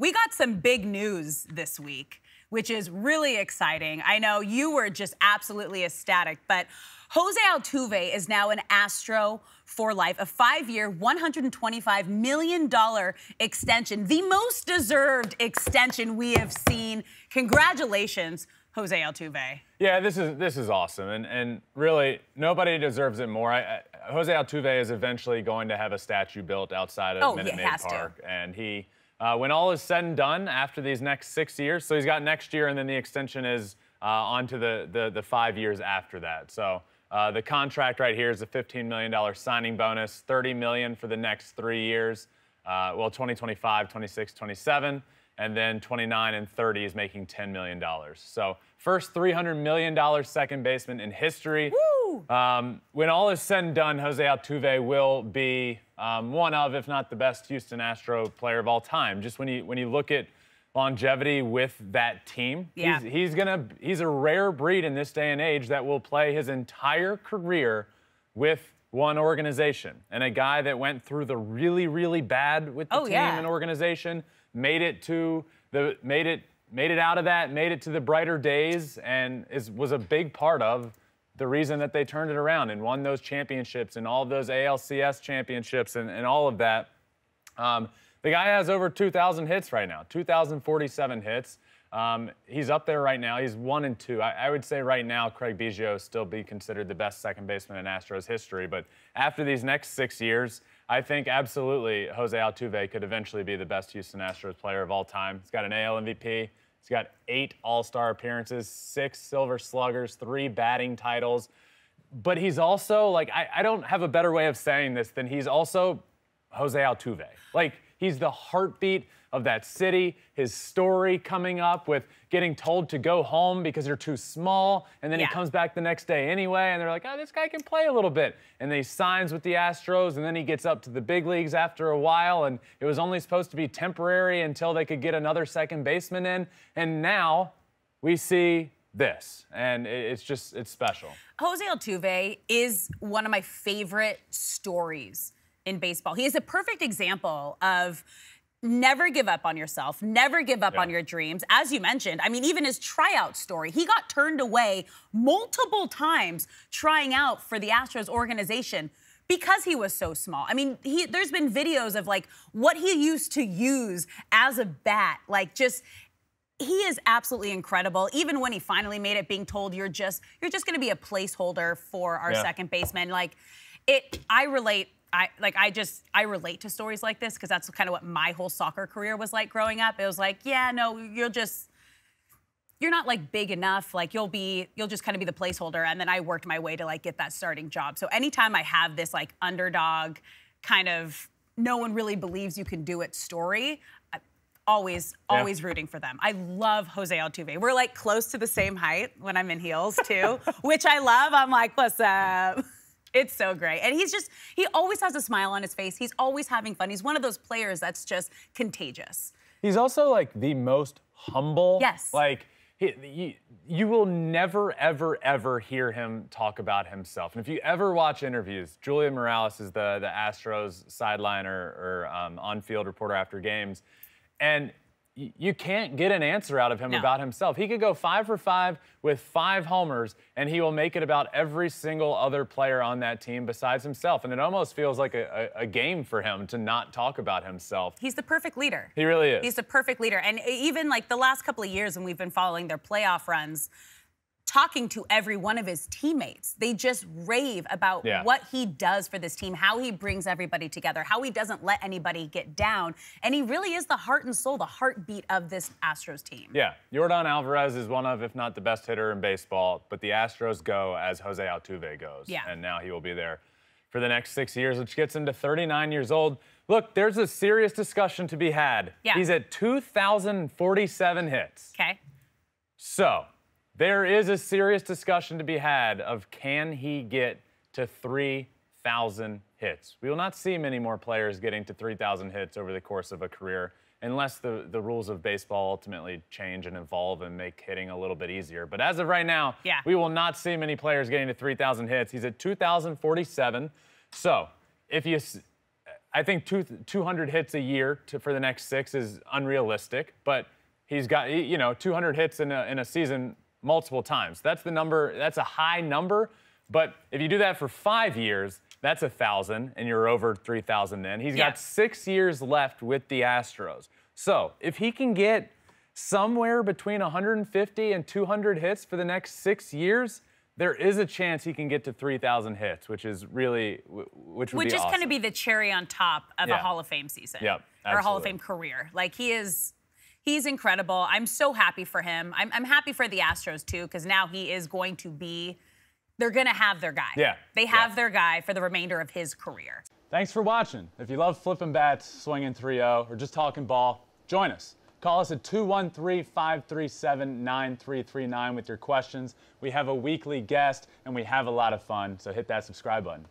We got some big news this week, which is really exciting. I know you were just absolutely ecstatic, but José Altuve is now an Astro for life, a 5-year, $125 million extension, the most deserved extension we have seen. Congratulations, José Altuve. Yeah, this is awesome, and really nobody deserves it more. José Altuve is eventually going to have a statue built outside of Minute Maid Park, and he, when all is said and done, after these next 6 years, so he's got next year, and then the extension is on to the 5 years after that. So the contract right here is a $15 million signing bonus, $30 million for the next 3 years. Well, 2025, 26, 27. And then 29 and 30 is making $10 million. So first $300 million second baseman in history. Woo! When all is said and done, José Altuve will be one of, if not the best Houston Astro player of all time. Just when you look at longevity with that team, yeah. he's a rare breed in this day and age that will play his entire career with one organization. And a guy that went through the really, really bad with the team and organization, made it out of that, made it to the brighter days, and was a big part of the reason that they turned it around and won those championships and all of those ALCS championships and all of that. The guy has over 2,000 hits right now, 2,047 hits. He's up there right now. He's 1 and 2. I would say right now Craig Biggio still be considered the best second baseman in Astros history. But after these next 6 years, I think absolutely José Altuve could eventually be the best Houston Astros player of all time. He's got an AL MVP. He's got 8 All-Star appearances, 6 Silver Sluggers, 3 batting titles. But he's also, like, I don't have a better way of saying this than he's also José Altuve. Like, he's the heartbeat of that city, his story coming up with getting told to go home because you're too small, and then he comes back the next day anyway, and they're like, oh, this guy can play a little bit. And then he signs with the Astros, and then he gets up to the big leagues after a while, and it was only supposed to be temporary until they could get another second baseman in, and now we see this, and it's special. José Altuve is one of my favorite stories in baseball. He is a perfect example of never give up on yourself, never give up on your dreams. As you mentioned, I mean, even his tryout story, he got turned away multiple times trying out for the Astros organization because he was so small. I mean, there's been videos of like what he used to use as a bat, like just, he is absolutely incredible. Even when he finally made it, being told you're just going to be a placeholder for our second baseman. Like I relate to stories like this because that's kind of what my whole soccer career was like growing up. It was like, yeah, no, you're not like big enough. Like you'll just kind of be the placeholder. And then I worked my way to like get that starting job. So anytime I have this like underdog kind of no one really believes you can do it story, always rooting for them. I love José Altuve. We're like close to the same height when I'm in heels too, which I love. I'm like, what's up? It's so great. And he always has a smile on his face. He's always having fun. He's one of those players that's just contagious. He's also like the most humble. Yes. Like, you will never, ever, ever hear him talk about himself. And if you ever watch interviews, Julia Morales is the Astros sideline or on-field reporter after games, and you can't get an answer out of him about himself. He could go 5 for 5 with 5 homers, and he will make it about every single other player on that team besides himself. And it almost feels like a game for him to not talk about himself. He's the perfect leader. He really is. He's the perfect leader. And even like the last couple of years when we've been following their playoff runs, talking to every one of his teammates, they just rave about what he does for this team, how he brings everybody together, how he doesn't let anybody get down. And he really is the heart and soul, the heartbeat of this Astros team. Yeah, Yordan Alvarez is one of, if not the best hitter in baseball, but the Astros go as José Altuve goes. Yeah. And now he will be there for the next 6 years, which gets him to 39 years old. Look, there's a serious discussion to be had. Yeah. He's at 2,047 hits. Okay. So there is a serious discussion to be had of can he get to 3,000 hits. We will not see many more players getting to 3,000 hits over the course of a career unless the rules of baseball ultimately change and evolve and make hitting a little bit easier. But as of right now, we will not see many players getting to 3,000 hits. He's at 2,047. So if you I think 200 hits a year for the next 6 is unrealistic, but he's got, 200 hits in a season multiple times. That's the number. That's a high number. But if you do that for 5 years, that's 1,000, and you're over 3,000 then. He's got 6 years left with the Astros. So if he can get somewhere between 150 and 200 hits for the next 6 years, there is a chance he can get to 3,000 hits, which is really, which would be awesome. Going to be the cherry on top of a Hall of Fame season. Yep, or a Hall of Fame career. Like, he's incredible. I'm so happy for him. I'm happy for the Astros, too, because now he is going to be, they're going to have their guy. Yeah. They have their guy for the remainder of his career. Thanks for watching. If you love Flippin' Bats, swinging 3-0, or just talking ball, join us. Call us at 213-537-9339 with your questions. We have a weekly guest, and we have a lot of fun, so hit that subscribe button.